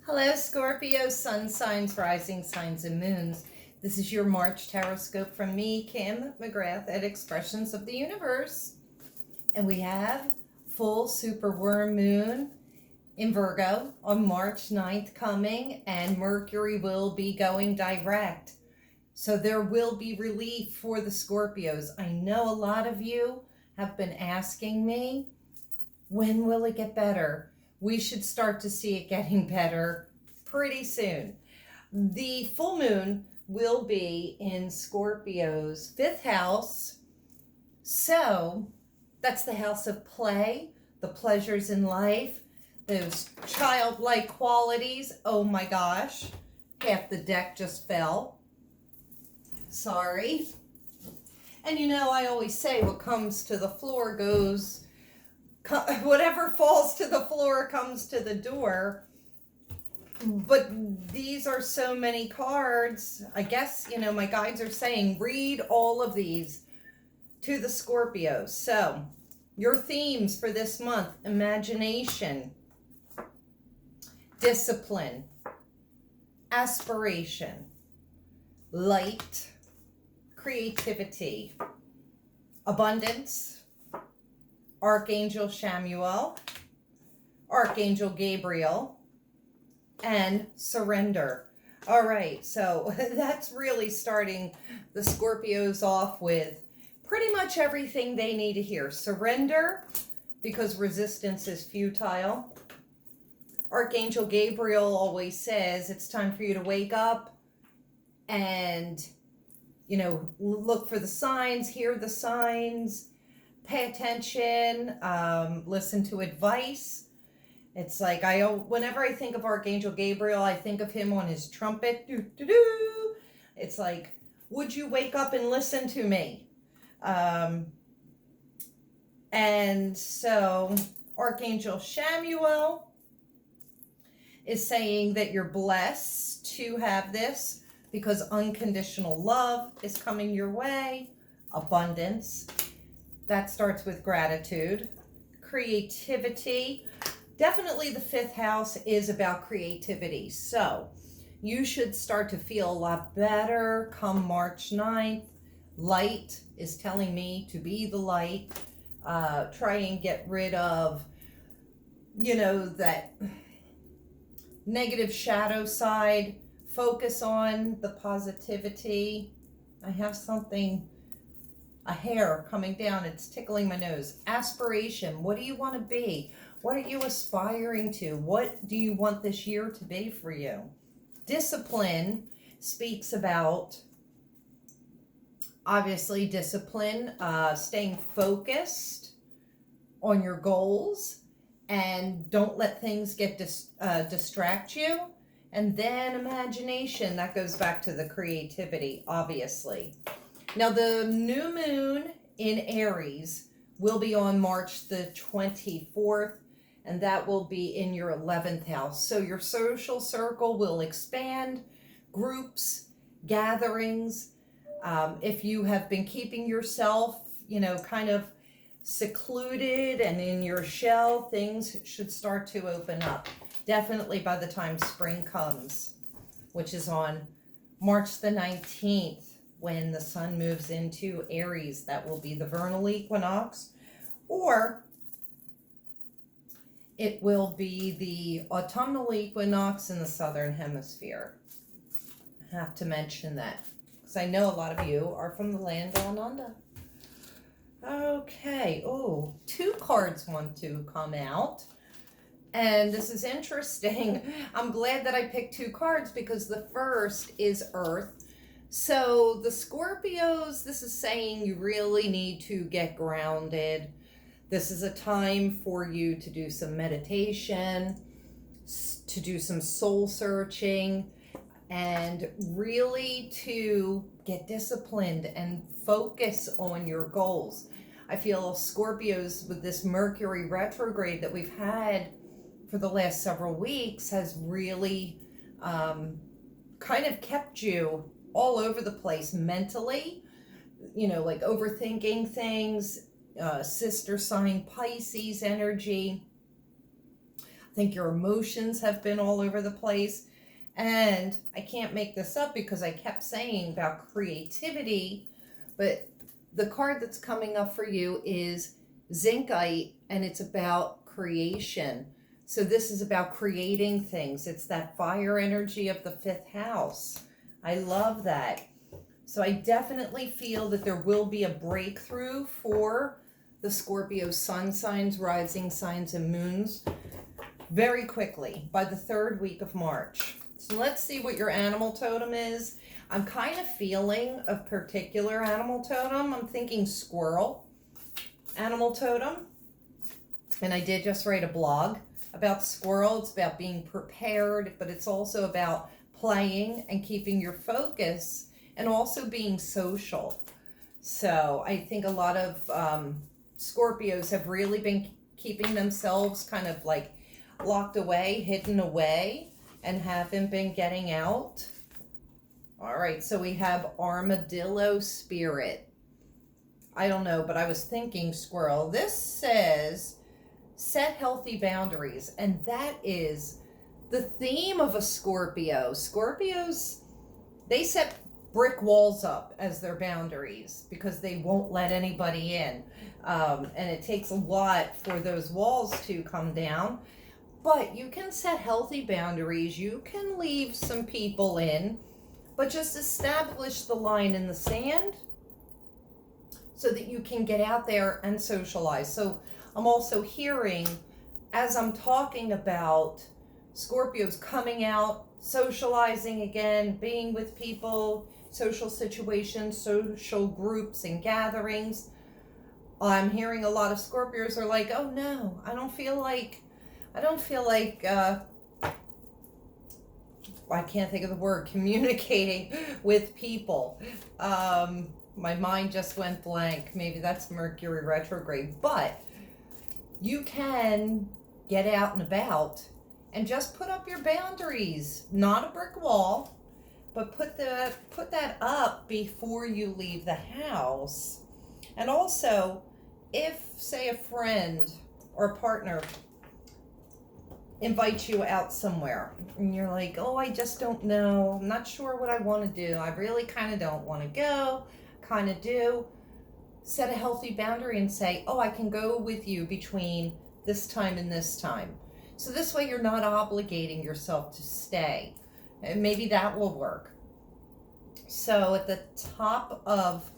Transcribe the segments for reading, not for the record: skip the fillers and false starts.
Hello, Scorpio, sun signs, rising signs, and moons. This is your March Horoscope from me, Kim McGrath, at Expressions of the Universe. And we have full superworm moon in Virgo on March 9th coming, and Mercury will be going direct. So there will be relief for the Scorpios. I know a lot of you have been asking me, when will it get better? We should start to see it getting better pretty soon. The full moon will be in Scorpio's fifth house. So that's the house of play, the pleasures in life, those childlike qualities. Oh my gosh, half the deck just fell. Sorry. And you know, I always say what comes to the floor goes, whatever falls to the floor comes to the door. But these are so many cards. I guess, you know, my guides are saying read all of these to the Scorpios. So your themes for this month: imagination, discipline, aspiration, light, creativity, abundance, Archangel Chamuel, Archangel Gabriel, and surrender. All right, so that's really starting the Scorpios off with pretty much everything they need to hear. Surrender, because resistance is futile. Archangel Gabriel always says it's time for you to wake up and, you know, look for the signs, hear the signs, pay attention, listen to advice. It's like whenever I think of Archangel Gabriel, I think of him on his trumpet. Doo, doo, doo. It's like, would you wake up and listen to me? And so Archangel Chamuel is saying that you're blessed to have this because unconditional love is coming your way. Abundance. That starts with gratitude. Creativity. Definitely the fifth house is about creativity. So you should start to feel a lot better come March 9th. Light is telling me to be the light. Try and get rid of, you know, that negative shadow side. Focus on the positivity. I have something, a hair coming down. It's tickling my nose. Aspiration. What do you want to be? What are you aspiring to? What do you want this year to be for you? Discipline speaks about, obviously, discipline, staying focused on your goals, and don't let things get distract you. And then imagination, that goes back to the creativity, obviously. Now, the new moon in Aries will be on March the 24th, and that will be in your 11th house. So your social circle will expand, groups, gatherings. If you have been keeping yourself, you know, kind of secluded and in your shell, things should start to open up. Definitely by the time spring comes, which is on March the 19th, when the sun moves into Aries. That will be the vernal equinox, or it will be the autumnal equinox in the southern hemisphere. I have to mention that because I know a lot of you are from the land down under. Okay, oh, two cards want to come out. And this is interesting. I'm glad that I picked two cards because the first is Earth. So the Scorpios, this is saying you really need to get grounded. This is a time for you to do some meditation, to do some soul searching, and really to get disciplined and focus on your goals. I feel Scorpios, with this Mercury retrograde that we've had for the last several weeks, has really kind of kept you all over the place mentally, you know, like overthinking things, sister sign Pisces energy. I think your emotions have been all over the place. And I can't make this up because I kept saying about creativity, but the card that's coming up for you is Zincite, and it's about creation. So this is about creating things. It's that fire energy of the 5th house. I love that. So I definitely feel that there will be a breakthrough for the Scorpio sun signs, rising signs, and moons very quickly by the 3rd week of March. So let's see what your animal totem is. I'm kind of feeling a particular animal totem. I'm thinking squirrel animal totem. And I did just write a blog about squirrel. It's about being prepared, but it's also about playing and keeping your focus and also being social. So I think a lot of Scorpios have really been keeping themselves kind of like locked away, hidden away, and haven't been getting out. All right, so we have armadillo spirit. I don't know, but I was thinking squirrel. This says set healthy boundaries, and that is the theme of a Scorpio. Scorpios, they set brick walls up as their boundaries because they won't let anybody in. And it takes a lot for those walls to come down. But you can set healthy boundaries. You can leave some people in, but just establish the line in the sand so that you can get out there and socialize. So I'm also hearing, as I'm talking about Scorpios coming out, socializing again, being with people, social situations, social groups and gatherings, I'm hearing a lot of Scorpios are like, oh no, I don't feel like I can't think of the word, communicating with people. My mind just went blank. Maybe that's Mercury retrograde. But you can get out and about and just put up your boundaries. Not a brick wall, but put that up before you leave the house. And also, if, say, a friend or a partner invite you out somewhere and you're like, oh, I just don't know, I'm not sure what I want to do, I really kind of don't want to go, kind of do, set a healthy boundary and say, oh, I can go with you between this time and this time. So this way you're not obligating yourself to stay, and maybe that will work. So at the top of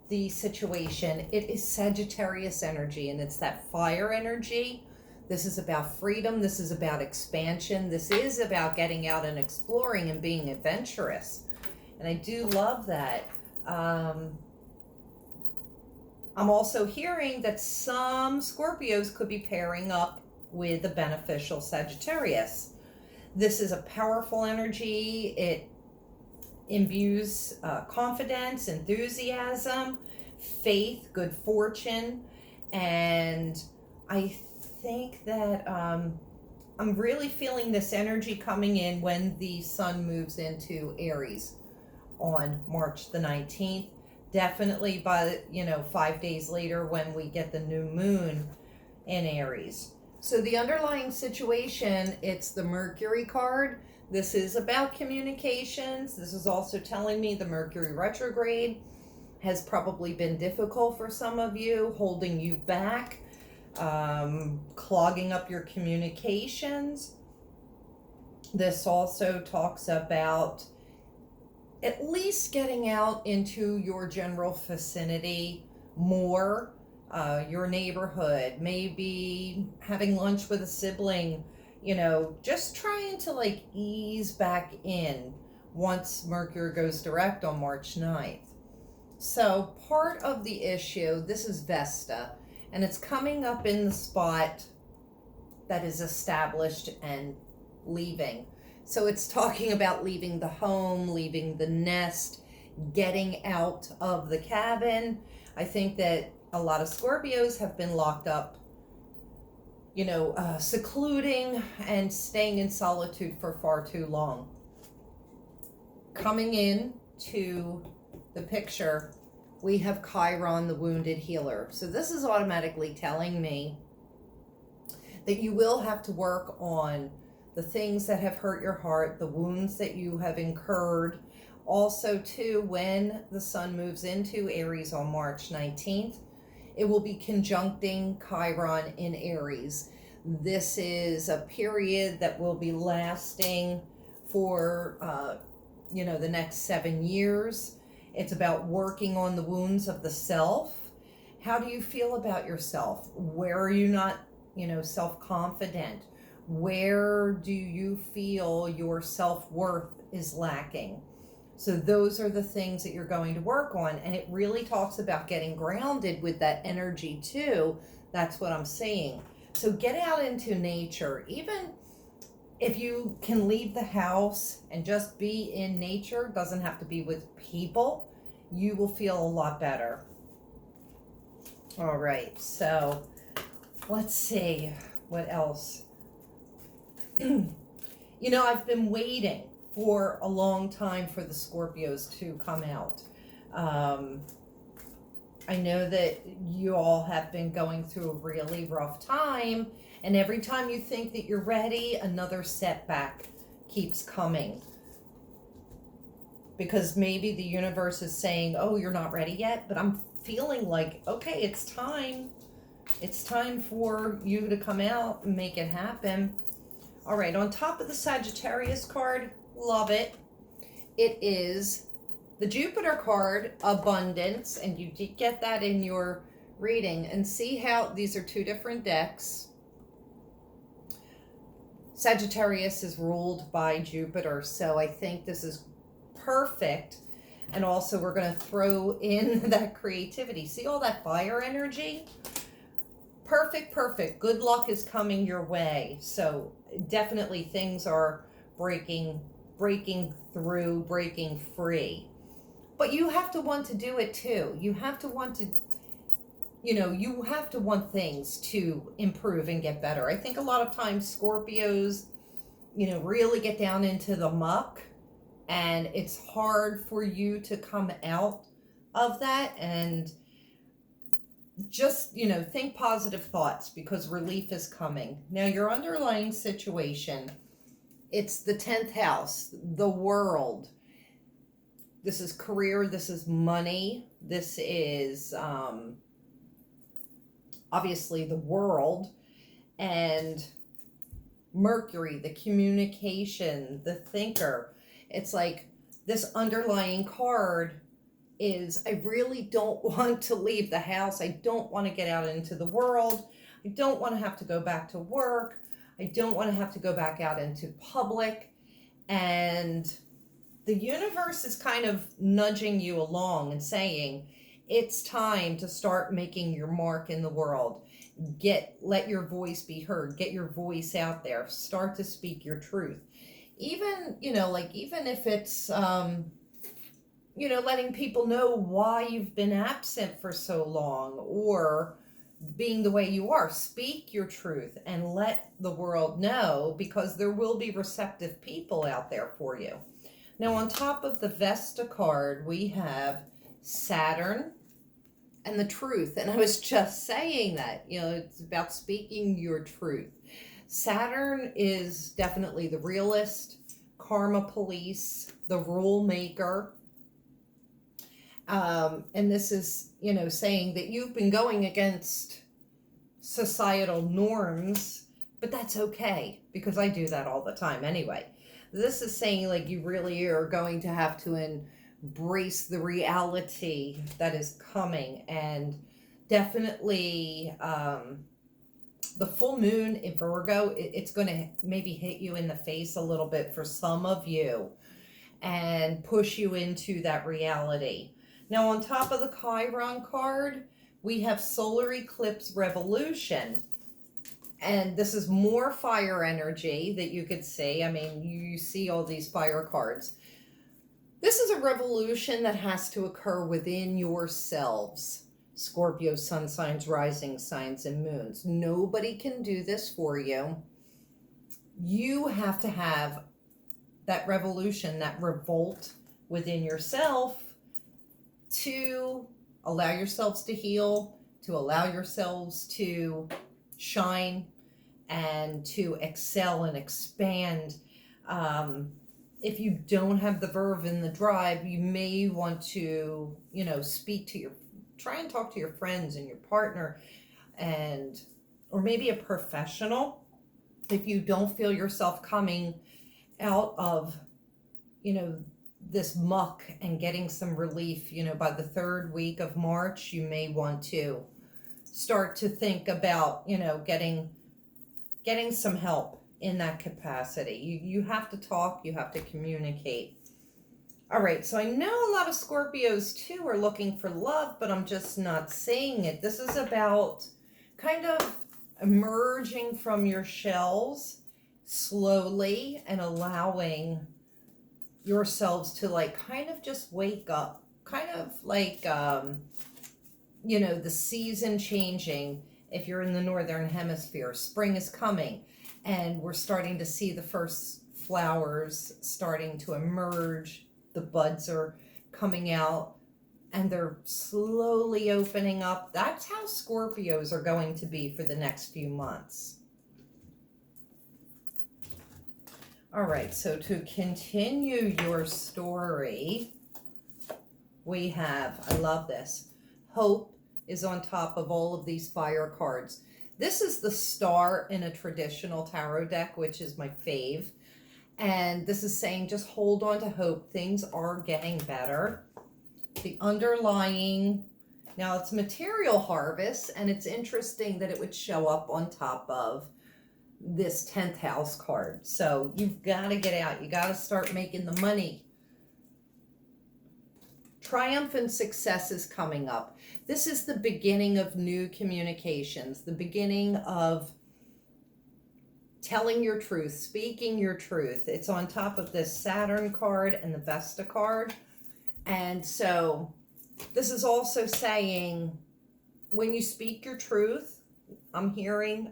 the situation, it is Sagittarius energy, and it's that fire energy. This is about freedom. This is about expansion. This is about getting out and exploring and being adventurous. And I do love that. I'm also hearing that some Scorpios could be pairing up with a beneficial Sagittarius. This is a powerful energy. It imbues confidence, enthusiasm, faith, good fortune, and I think that I'm really feeling this energy coming in when the sun moves into Aries on March the 19th. Definitely by 5 days later when we get the new moon in Aries. So the underlying situation, it's the Mercury card. This is about communications. This is also telling me the Mercury retrograde has probably been difficult for some of you, holding you back, clogging up your communications. This also talks about at least getting out into your general vicinity more, your neighborhood, maybe having lunch with a sibling, just trying to ease back in once Mercury goes direct on March 9th. So part of the issue, this is Vesta, and it's coming up in the spot that is established and leaving. So it's talking about leaving the home, leaving the nest, getting out of the cabin. I think that a lot of Scorpios have been locked up, secluding and staying in solitude for far too long. Coming in to the picture, we have Chiron, the wounded healer. So this is automatically telling me that you will have to work on the things that have hurt your heart, the wounds that you have incurred. Also, too, when the sun moves into Aries on March 19th, it will be conjuncting Chiron in Aries. This is a period that will be lasting for, the next 7 years. It's about working on the wounds of the self. How do you feel about yourself? Where are you not, self-confident? Where do you feel your self-worth is lacking? So those are the things that you're going to work on. And it really talks about getting grounded with that energy too. That's what I'm saying. So get out into nature. Even if you can leave the house and just be in nature, doesn't have to be with people, you will feel a lot better. All right, so let's see what else. I've been waiting for a long time for the Scorpios to come out. I know that you all have been going through a really rough time, and every time you think that you're ready, another setback keeps coming. Because maybe the universe is saying, oh, you're not ready yet, but I'm feeling like, okay, it's time. It's time for you to come out and make it happen. All right, on top of the Sagittarius card, love it. It is the Jupiter card, abundance, and you did get that in your reading. And see how these are two different decks. Sagittarius is ruled by Jupiter, so I think this is perfect. And also we're going to throw in that creativity. See all that fire energy? Perfect, perfect. Good luck is coming your way. So definitely things are breaking through, breaking free. But you have to want to do it too. You have to want to, you have to want things to improve and get better. I think a lot of times Scorpios, really get down into the muck, and it's hard for you to come out of that. And just, think positive thoughts, because relief is coming. Now, your underlying situation, it's the 10th house, the world. This is career, this is money, this is obviously the world, and Mercury, the communication, the thinker. It's like this underlying card is, I really don't want to leave the house. I don't want to get out into the world. I don't want to have to go back to work. I don't want to have to go back out into public. And the universe is kind of nudging you along and saying, it's time to start making your mark in the world. Let your voice be heard. Get your voice out there. Start to speak your truth. Even, even if it's, letting people know why you've been absent for so long, or being the way you are. Speak your truth and let the world know, because there will be receptive people out there for you. Now, on top of the Vesta card, we have Saturn and the truth. And I was just saying that, it's about speaking your truth. Saturn is definitely the realist, karma police, the rule maker. And this is, saying that you've been going against societal norms, but that's okay, because I do that all the time anyway. This is saying like you really are going to have to embrace the reality that is coming. And definitely the full moon in Virgo, it's going to maybe hit you in the face a little bit for some of you and push you into that reality. Now, on top of the Chiron card, we have solar eclipse revolution. And this is more fire energy that you could see. I mean, you see all these fire cards. This is a revolution that has to occur within yourselves. Scorpio, sun signs, rising signs, and moons. Nobody can do this for you. You have to have that revolution, that revolt within yourself, to allow yourselves to heal, to allow yourselves to shine, and to excel and expand. If you don't have the verve and the drive, you may want to, try and talk to your friends and your partner, or maybe a professional. If you don't feel yourself coming out of, this muck and getting some relief, by the 3rd week of March, you may want to start to think about, getting some help in that capacity. You have to talk, you have to communicate. All right, so I know a lot of Scorpios too are looking for love, but I'm just not seeing it. This is about kind of emerging from your shells slowly and allowing yourselves to kind of just wake up, kind of like the season changing. If you're in the northern hemisphere, spring is coming and we're starting to see the first flowers starting to emerge. The buds are coming out and they're slowly opening up. That's how Scorpios are going to be for the next few months. All right, so to continue your story, we have, I love this, hope is on top of all of these fire cards. This is the star in a traditional tarot deck, which is my fave. And this is saying just hold on to hope. Things are getting better. The underlying, now it's material harvest, and it's interesting that it would show up on top of this 10th house card. So you've got to get out. You got to start making the money. Triumphant success is coming up. This is the beginning of new communications, the beginning of telling your truth, speaking your truth. It's on top of this Saturn card and the Vesta card. And so this is also saying when you speak your truth, I'm hearing,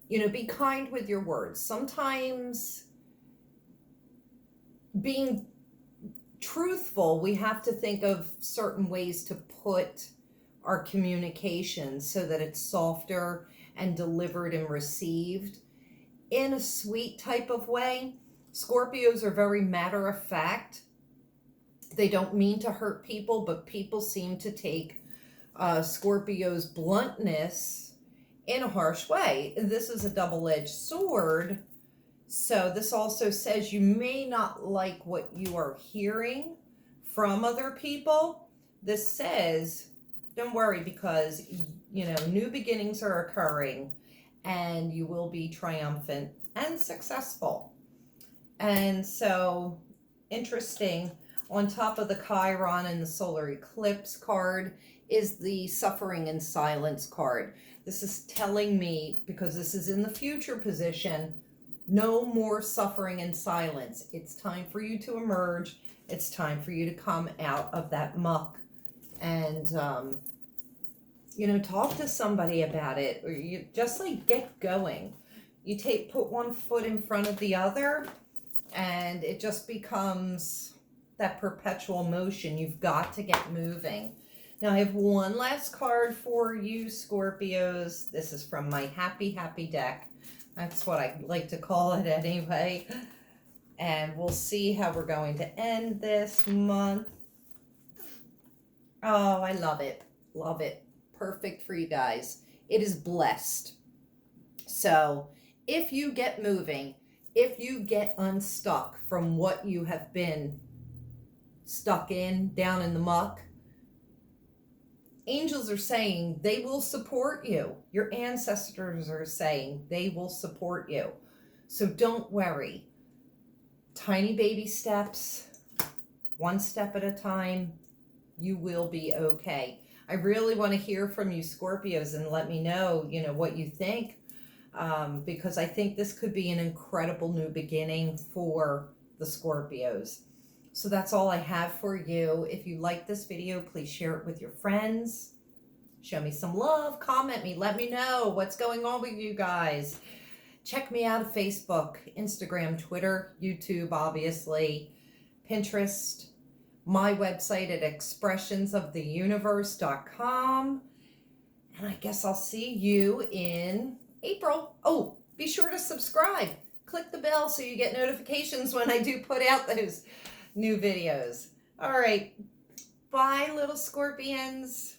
be kind with your words. Sometimes being truthful, we have to think of certain ways to put our communication so that it's softer and delivered and received in a sweet type of way. Scorpios are very matter of fact. They don't mean to hurt people, but people seem to take Scorpio's bluntness in a harsh way. This is a double-edged sword. So this also says you may not like what you are hearing from other people. This says, don't worry, because, new beginnings are occurring and you will be triumphant and successful. And so, interesting, on top of the Chiron and the solar eclipse card is the suffering and silence card. This is telling me, because this is in the future position, no more suffering and silence. It's time for you to emerge. It's time for you to come out of that muck and, talk to somebody about it, or you just get going. You put one foot in front of the other and it just becomes that perpetual motion. You've got to get moving. Now I have one last card for you, Scorpios. This is from my Happy deck. That's what I like to call it anyway. And we'll see how we're going to end this month. Oh, I love it. Love it. Perfect for you guys. It is blessed. So if you get moving, if you get unstuck from what you have been stuck in, down in the muck, angels are saying they will support you. Your ancestors are saying they will support you. So don't worry. Tiny baby steps, one step at a time, you will be okay. I really want to hear from you, Scorpios, and let me know, what you think, because I think this could be an incredible new beginning for the Scorpios. So that's all I have for you. If you like this video, please share it with your friends. Show me some love, comment me, let me know what's going on with you guys. Check me out on Facebook, Instagram, Twitter, YouTube, obviously, Pinterest, my website at expressionsoftheuniverse.com. And I guess I'll see you in April. Oh, be sure to subscribe. Click the bell so you get notifications when I do put out those new videos. All right. Bye, little scorpions.